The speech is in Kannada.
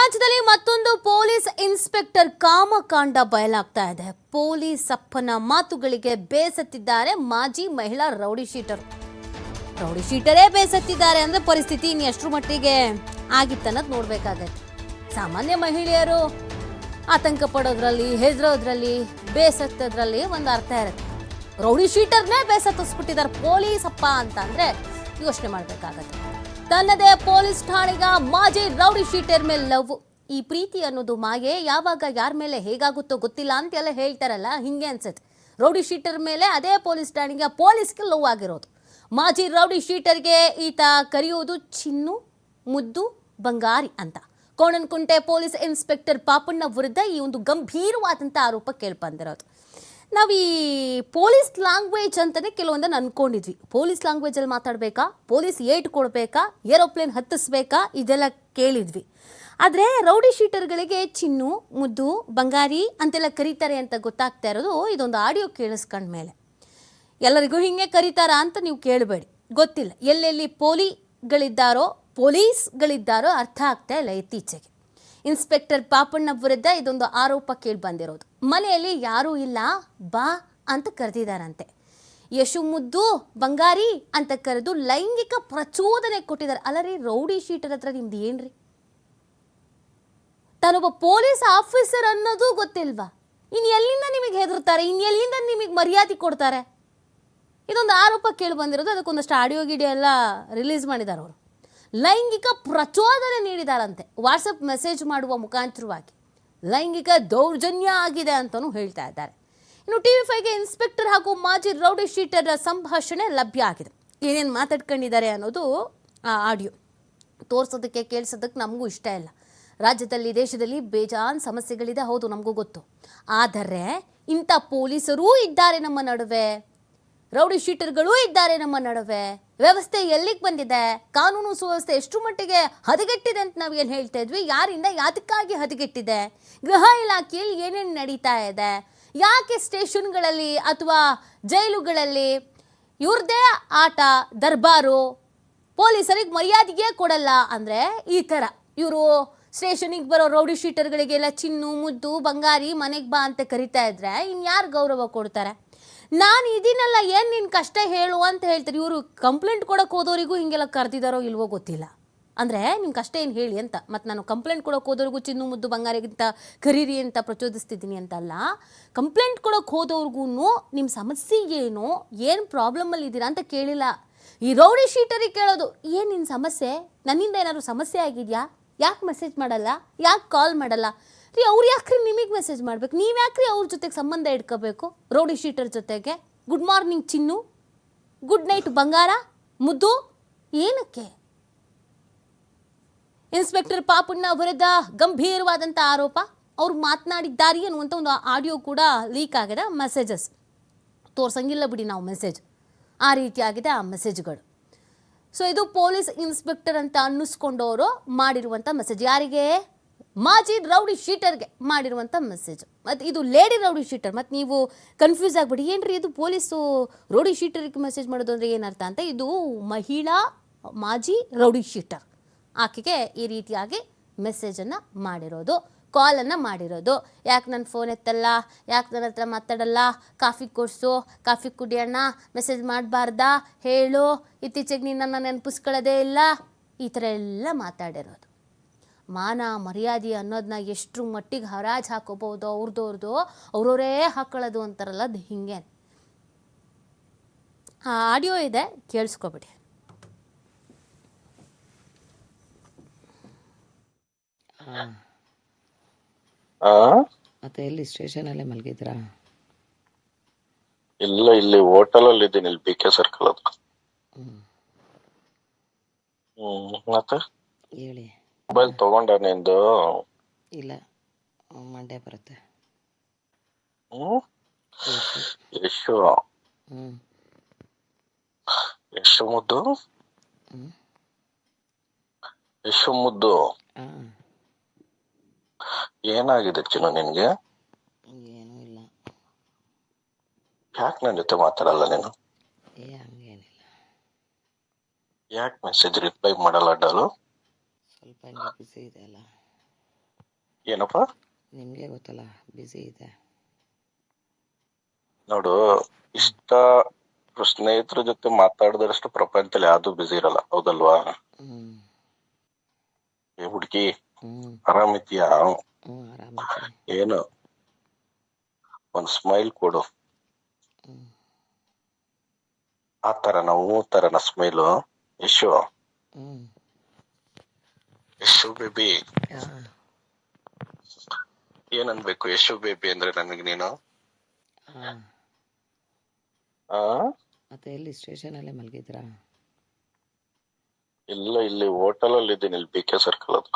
ರಾಜ್ಯದಲ್ಲಿ ಮತ್ತೊಂದು ಪೊಲೀಸ್ ಇನ್ಸ್ಪೆಕ್ಟರ್ ಕಾಮಕಾಂಡ ಬಯಲಾಗ್ತಾ ಇದೆ. ಪೊಲೀಸ್ ಅಪ್ಪನ ಮಾತುಗಳಿಗೆ ಬೇಸತ್ತಿದ್ದಾರೆ ಮಾಜಿ ಮಹಿಳಾ ರೌಡಿ ಶೀಟರ್. ರೌಡಿ ಶೀಟರೇ ಬೇಸತ್ತಿದ್ದಾರೆ ಅಂದ್ರೆ ಪರಿಸ್ಥಿತಿ ಇನ್ನು ಎಷ್ಟರ ಮಟ್ಟಿಗೆ ಆಗಿತ್ತನ್ನೋದು ನೋಡ್ಬೇಕಾಗತ್ತೆ. ಸಾಮಾನ್ಯ ಮಹಿಳೆಯರು ಆತಂಕ ಪಡೋದ್ರಲ್ಲಿ, ಹೆದರೋದ್ರಲ್ಲಿ, ಬೇಸತ್ತದ್ರಲ್ಲಿ ಒಂದು ಅರ್ಥ ಇರುತ್ತೆ. ರೌಡಿ ಶೀಟರ್ನೇ ಬೇಸತ್ತಿಸ್ಬಿಟ್ಟಿದ್ದಾರೆ ಪೊಲೀಸ್ ಅಪ್ಪ ಅಂತ ಅಂದ್ರೆ ಯೋಚನೆ ಮಾಡ್ಬೇಕಾಗತ್ತೆ. ತನ್ನದೇ ಪೊಲೀಸ್ ಠಾಣೆಗ ಮಾಜಿ ರೌಡಿ ಶೀಟರ್ ಮೇಲೆ ಲವ್. ಈ ಪ್ರೀತಿ ಅನ್ನೋದು ಮಾಯೆ, ಯಾವಾಗ ಯಾರ ಮೇಲೆ ಹೇಗಾಗುತ್ತೋ ಗೊತ್ತಿಲ್ಲ ಅಂತೆಲ್ಲ ಹೇಳ್ತಾರಲ್ಲ, ಹಿಂಗೆ ಅನ್ಸುತ್ತೆ. ರೌಡಿ ಶೀಟರ್ ಮೇಲೆ ಅದೇ ಪೊಲೀಸ್ ಠಾಣೆಗೆ ಪೊಲೀಸ್ಗೆ ಲವ್ ಆಗಿರೋದು. ಮಾಜಿ ರೌಡಿ ಶೀಟರ್ಗೆ ಈತ ಕರೆಯೋದು ಚಿನ್ನು, ಮುದ್ದು, ಬಂಗಾರಿ ಅಂತ. ಕೋಣನಕುಂಟೆ ಪೊಲೀಸ್ ಇನ್ಸ್ಪೆಕ್ಟರ್ ಪಾಪಣ್ಣ ವಿರುದ್ಧ ಈ ಒಂದು ಗಂಭೀರವಾದಂಥ ಆರೋಪ ಕೇಳ್ಬಂದಿರೋದು. ನಾವು ಈ ಪೊಲೀಸ್ ಲ್ಯಾಂಗ್ವೇಜ್ ಅಂತಲೇ ಕೆಲವೊಂದನ್ನು ಅಂದ್ಕೊಂಡಿದ್ವಿ. ಪೊಲೀಸ್ ಲ್ಯಾಂಗ್ವೇಜಲ್ಲಿ ಮಾತಾಡಬೇಕಾ, ಪೊಲೀಸ್ ಏಟ್ ಕೊಡಬೇಕಾ, ಏರೋಪ್ಲೇನ್ ಹತ್ತಿಸ್ಬೇಕಾ, ಇದೆಲ್ಲ ಕೇಳಿದ್ವಿ. ಆದರೆ ರೌಡಿ ಶೀಟರ್ಗಳಿಗೆ ಚಿನ್ನು, ಮುದ್ದು, ಬಂಗಾರಿ ಅಂತೆಲ್ಲ ಕರೀತಾರೆ ಅಂತ ಗೊತ್ತಾಗ್ತಾ ಇರೋದು ಇದೊಂದು ಆಡಿಯೋ ಕೇಳಿಸ್ಕೊಂಡ ಮೇಲೆ. ಎಲ್ಲರಿಗೂ ಹಿಂಗೆ ಕರೀತಾರಾ ಅಂತ ನೀವು ಕೇಳಬೇಡಿ, ಗೊತ್ತಿಲ್ಲ. ಎಲ್ಲೆಲ್ಲಿ ಪೊಲೀಸ್ಗಳಿದ್ದಾರೋ ಅರ್ಥ ಆಗ್ತಾ ಇಲ್ಲ ಇತ್ತೀಚೆಗೆ. ಇನ್ಸ್ಪೆಕ್ಟರ್ ಪಾಪಣ್ಣ ವಿರುದ್ಧ ಇದೊಂದು ಆರೋಪ ಕೇಳಿ ಬಂದಿರೋದು. ಮನೆಯಲ್ಲಿ ಯಾರೂ ಇಲ್ಲ, ಬಾ ಅಂತ ಕರೆದಿದ್ದಾರಂತೆ. ಯಶು, ಮುದ್ದು, ಬಂಗಾರಿ ಅಂತ ಕರೆದು ಲೈಂಗಿಕ ಪ್ರಚೋದನೆ ಕೊಟ್ಟಿದ್ದಾರೆ. ಅಲ್ಲರಿ, ರೌಡಿ ಶೀಟರ್ ಹತ್ರ ನಿಮ್ದು ಏನ್ರಿ? ತಾನೊಬ್ಬ ಪೊಲೀಸ್ ಆಫೀಸರ್ ಅನ್ನೋದು ಗೊತ್ತಿಲ್ವಾ? ಇನ್ನು ಎಲ್ಲಿಂದ ನಿಮಗೆ ಹೆದರ್ತಾರೆ? ಇನ್ನು ಎಲ್ಲಿಂದ ನಿಮಗೆ ಮರ್ಯಾದೆ ಕೊಡ್ತಾರೆ? ಇದೊಂದು ಆರೋಪ ಕೇಳಿ ಬಂದಿರೋದು. ಅದಕ್ಕೊಂದಷ್ಟು ಆಡಿಯೋ ಗಿಡಿಯೋ ಎಲ್ಲ ರಿಲೀಸ್ ಮಾಡಿದ್ದಾರೆ ಅವರು. ಲೈಂಗಿಕ ಪ್ರಚೋದನೆ ನೀಡಿದಾರಂತೆ. ವಾಟ್ಸಪ್ ಮೆಸೇಜ್ ಮಾಡುವ ಮುಖಾಂತರವಾಗಿ ಲೈಂಗಿಕ ದೌರ್ಜನ್ಯ ಆಗಿದೆ ಅಂತಲೂ ಹೇಳ್ತಾ ಇದ್ದಾರೆ. ಇನ್ನು TV5ಗೆ ಇನ್ಸ್ಪೆಕ್ಟರ್ ಹಾಗೂ ಮಾಜಿ ರೌಡಿ ಶೀಟರ್ ಸಂಭಾಷಣೆ ಲಭ್ಯ ಆಗಿದೆ. ಏನೇನು ಮಾತಾಡ್ಕೊಂಡಿದ್ದಾರೆ ಅನ್ನೋದು ಆ ಆಡಿಯೋ ತೋರಿಸೋದಕ್ಕೆ, ಕೇಳಿಸೋದಕ್ಕೆ ನಮಗೂ ಇಷ್ಟ ಇಲ್ಲ. ರಾಜ್ಯದಲ್ಲಿ, ದೇಶದಲ್ಲಿ ಬೇಜಾನ್ ಸಮಸ್ಯೆಗಳಿದೆ, ಹೌದು, ನಮಗೂ ಗೊತ್ತು. ಆದರೆ ಇಂಥ ಪೊಲೀಸರೂ ಇದ್ದಾರೆ ನಮ್ಮ ನಡುವೆ, ರೌಡಿ ಶೀಟರ್ಗಳೂ ಇದ್ದಾರೆ ನಮ್ಮ ನಡುವೆ. ವ್ಯವಸ್ಥೆ ಎಲ್ಲಿಗೆ ಬಂದಿದೆ? ಕಾನೂನು ಸುವ್ಯವಸ್ಥೆ ಎಷ್ಟು ಮಟ್ಟಿಗೆ ಹದಗೆಟ್ಟಿದೆ ಅಂತ ನಾವು ಏನು ಹೇಳ್ತಾ ಇದ್ವಿ? ಯಾರಿಂದ, ಯಾತಕ್ಕಾಗಿ ಹದಗೆಟ್ಟಿದೆ? ಗೃಹ ಇಲಾಖೆಯಲ್ಲಿ ಏನೇನು ನಡೀತಾ ಇದೆ? ಯಾಕೆ ಸ್ಟೇಷನ್ಗಳಲ್ಲಿ ಅಥವಾ ಜೈಲುಗಳಲ್ಲಿ ಇವ್ರದ್ದೇ ಆಟ, ದರ್ಬಾರು, ಪೊಲೀಸರಿಗೆ ಮರ್ಯಾದೆಗೆ ಕೊಡಲ್ಲ ಅಂದರೆ ಈ ಥರ ಇವರು ಸ್ಟೇಷನಿಗೆ ಬರೋ ರೌಡಿ ಶೀಟರ್ಗಳಿಗೆಲ್ಲ ಚಿನ್ನು, ಮುದ್ದು, ಬಂಗಾರಿ, ಮನೆಗೆ ಬಾ ಅಂತ ಕರಿತಾ ಇದ್ರೆ ಇನ್ಯಾರು ಗೌರವ ಕೊಡ್ತಾರೆ? ನಾನು ಇದನ್ನೆಲ್ಲ ಏನು ನಿನ್ನ ಕಷ್ಟ ಹೇಳು ಅಂತ ಹೇಳ್ತಾರೆ. ಇವರು ಕಂಪ್ಲೇಂಟ್ ಕೊಡೋಕೆ ಹೋದವರಿಗೂ ಹಿಂಗೆಲ್ಲ ಕರೆದಿದ್ದಾರೋ ಇಲ್ವೋ ಗೊತ್ತಿಲ್ಲ. ಅಂದರೆ ನಿಮ್ಮ ಕಷ್ಟ ಏನು ಹೇಳಿ ಅಂತ. ಮತ್ತು ನಾನು ಕಂಪ್ಲೇಂಟ್ ಕೊಡೋಕೆ ಹೋದವ್ರಿಗೂ ಚಿನ್ನು, ಮುದ್ದು, ಬಂಗಾರಿಗಿಂತ ಕರೀರಿ ಅಂತ ಪ್ರಚೋದಿಸ್ತಿದ್ದೀನಿ ಅಂತಲ್ಲ. ಕಂಪ್ಲೇಂಟ್ ಕೊಡೋಕೆ ಹೋದವ್ರಿಗೂ ನಿಮ್ಮ ಸಮಸ್ಯೆ ಏನು ಪ್ರಾಬ್ಲಮಲ್ಲಿ ಇದ್ದೀರಾ ಅಂತ ಕೇಳಿಲ್ಲ. ಈ ರೌಡಿ ಶೀಟರಿಗೆ ಕೇಳೋದು, ಏನು ನಿನ್ನ ಸಮಸ್ಯೆ? ನನ್ನಿಂದ ಏನಾದರೂ ಸಮಸ್ಯೆ ಆಗಿದೆಯಾ? ಯಾಕೆ ಮೆಸೇಜ್ ಮಾಡಲ್ಲ? ಯಾಕೆ ಕಾಲ್ ಮಾಡಲ್ಲ? ರೀ, ಅವ್ರು ಯಾಕ್ರಿ ನಿಮಗೆ ಮೆಸೇಜ್ ಮಾಡ್ಬೇಕು? ನೀವು ಯಾಕ್ರಿ ಅವ್ರ ಜೊತೆಗೆ ಸಂಬಂಧ ಇಟ್ಕೋಬೇಕು? ರೌಡಿ ಶೀಟರ್ ಜೊತೆಗೆ ಗುಡ್ ಮಾರ್ನಿಂಗ್ ಚಿನ್ನು, ಗುಡ್ ನೈಟ್ ಬಂಗಾರ, ಮುದ್ದು, ಏನಕ್ಕೆ? ಇನ್ಸ್ಪೆಕ್ಟರ್ ಪಾಪಣ್ಣ ವಿರುದ್ಧ ಗಂಭೀರವಾದಂಥ ಆರೋಪ. ಅವ್ರು ಮಾತನಾಡಿದ್ದಾರೆ ಅನ್ನುವಂಥ ಒಂದು ಆಡಿಯೋ ಕೂಡ ಲೀಕ್ ಆಗಿದೆ. ಮೆಸೇಜಸ್ ತೋರ್ಸಂಗಿಲ್ಲ ಬಿಡಿ ನಾವು ಮೆಸೇಜ್, ಆ ರೀತಿಯಾಗಿದೆ ಆ ಮೆಸೇಜ್ಗಳು. ಸೊ ಇದು ಪೊಲೀಸ್ ಇನ್ಸ್ಪೆಕ್ಟರ್ ಅಂತ ಅನ್ನಿಸ್ಕೊಂಡವರು ಮಾಡಿರುವಂಥ ಮೆಸೇಜ್. ಯಾರಿಗೆ? ಮಾಜಿ ರೌಡಿ ಶೀಟರ್ಗೆ ಮಾಡಿರುವಂಥ ಮೆಸೇಜ್. ಮತ್ತು ಇದು ಲೇಡಿ ರೌಡಿ ಶೀಟರ್. ಮತ್ತು ನೀವು ಕನ್ಫ್ಯೂಸ್ ಆಗಿಬಿಡಿ, ಏನ್ರಿ ಇದು ಪೊಲೀಸು ರೌಡಿ ಶೀಟರ್ಗೆ ಮೆಸೇಜ್ ಮಾಡೋದು ಅಂದರೆ ಏನರ್ಥ ಅಂತ. ಇದು ಮಹಿಳಾ ಮಾಜಿ ರೌಡಿ ಶೀಟರ್, ಆಕೆಗೆ ಈ ರೀತಿಯಾಗಿ ಮೆಸೇಜನ್ನು ಮಾಡಿರೋದು, ಕಾಲನ್ನು ಮಾಡಿರೋದು. ಯಾಕೆ ನನ್ನ ಫೋನ್ ಎತ್ತಲ್ಲ, ಯಾಕೆ ನನ್ನ ಹತ್ರ ಮಾತಾಡಲ್ಲ, ಕಾಫಿ ಕೊಡಿಸು, ಕಾಫಿ ಕುಡಿಯೋಣ, ಮೆಸೇಜ್ ಮಾಡಬಾರ್ದಾ ಹೇಳು, ಇತ್ತೀಚೆಗೆ ನೀನು ನನ್ನ ನೆನಪಿಸ್ಕೊಳ್ಳೋದೇ ಇಲ್ಲ, ಈ ಥರ ಎಲ್ಲ ಮಾತಾಡಿರೋದು. ಮಾನ ಮರ್ಯಾದೆ ಅನ್ನೋದನ್ನ ಎಷ್ಟು ಮಟ್ಟಿಗೆ ಹರಾಜು ಹಾಕೋಬಹುದು ಅವ್ರದ್ದು ಅವರವರೇ ಹಾಕೊಳ್ಳೋದು ಅಂತಾರಲ್ಲ, ಅದು ಹಿಂಗೆ. ಆ ಆಡಿಯೋ ಇದೆ, ಕೇಳಿಸ್ಕೊಬಿಡಿ. ಮತ್ತೆ ಎಲ್ಲಿ ಸ್ಟೇಷನಲ್ಲೇ ಮಲಗಿದ್ರಾ? ಇಲ್ಲ, ಇಲ್ಲಿ ಹೋಟೆಲ್ ಅಲ್ಲಿ ಇದ್ದೀನಿ, ಇಲ್ಲಿ BK ಸರ್ಕಲ್ ಹತ್ರ. ಮತ್ತೆ ಹೇಳಿ. ಮೊಬೈಲ್ ತಗೊಂಡ ನಿಂದು? ಇಲ್ಲ, ಮಂಡ್ಯ ಬರುತ್ತೆ. ಯಶು, ಹ್ಮ್ ಯಶು ಮುದ್ದು, ಯಶು ಮುದ್ದು, ಏನಾಗಿದೆ ಚಿನ್ನು ನಿನ್ಗೆ? ಏನೂ ಇಲ್ಲ. ಯಾಕೆ ನನ್ನ ಜೊತೆ ಮಾತಾಡಲ್ಲ ನೀನು? ಹಂಗೇನಿಲ್ಲ. ಯಾಕೆ ಮೆಸೇಜ್ ರಿಪ್ಲೈ ಮಾಡಲ್ಲ ಡಾಲು? ಸ್ವಲ್ಪ ಹಿಂಗೆ ಬಿಸಿ ಇದೆ ಅಲ್ಲ. ಏನಪ್ಪ? ನಿಮಗೆ ಗೊತ್ತಲ್ಲ ಬ್ಯುಸಿ ಇದೆ. ನೋಡು, ಇಷ್ಟ ಸ್ನೇಹಿತರ ಜೊತೆ ಮಾತಾಡಿದಷ್ಟು ಪ್ರಪಂಚದಲ್ಲಿ ಯಾವ್ದು ಬಿಸಿ ಇರಲ್ಲ, ಹೌದಲ್ವಾ? ಹ್ಞೂ ಏ ಹುಡ್ಗಿ, ಹ್ಞೂ ಆರಾಮಿದ್ಯಾ? ಹ್ಞೂ ಆರಾಮಿದ್ದೀನಿ. ಏನು ಒಂದ್ ಸ್ಮೈಲ್ ಕೊಡು. ಹ್ಞೂ ಆ ತರನ ಹೂ ತರನ ಸ್ಮೈಲು. ಯಶು, ಹ್ಞೂ ಯಶು ಬೇಬಿ, ಹಾಂ ಏನನ್ಬೇಕು ಯಶು ಬೇಬಿ ಅಂದ್ರೆ ನನಗೆ ನೀನು? ಹಾಂ. ಆ ಮತ್ತೆ ಎಲ್ಲಿ ಸ್ಟೇಷನಲ್ಲೇ ಮಲಗಿದ್ರಾ? ಇಲ್ಲ, ಇಲ್ಲಿ ಹೋಟೆಲ್ ಅಲ್ಲಿ ಇದ್ದೀನಿ, ಇಲ್ಲಿ BK ಸರ್ಕಲ್ ಅದು.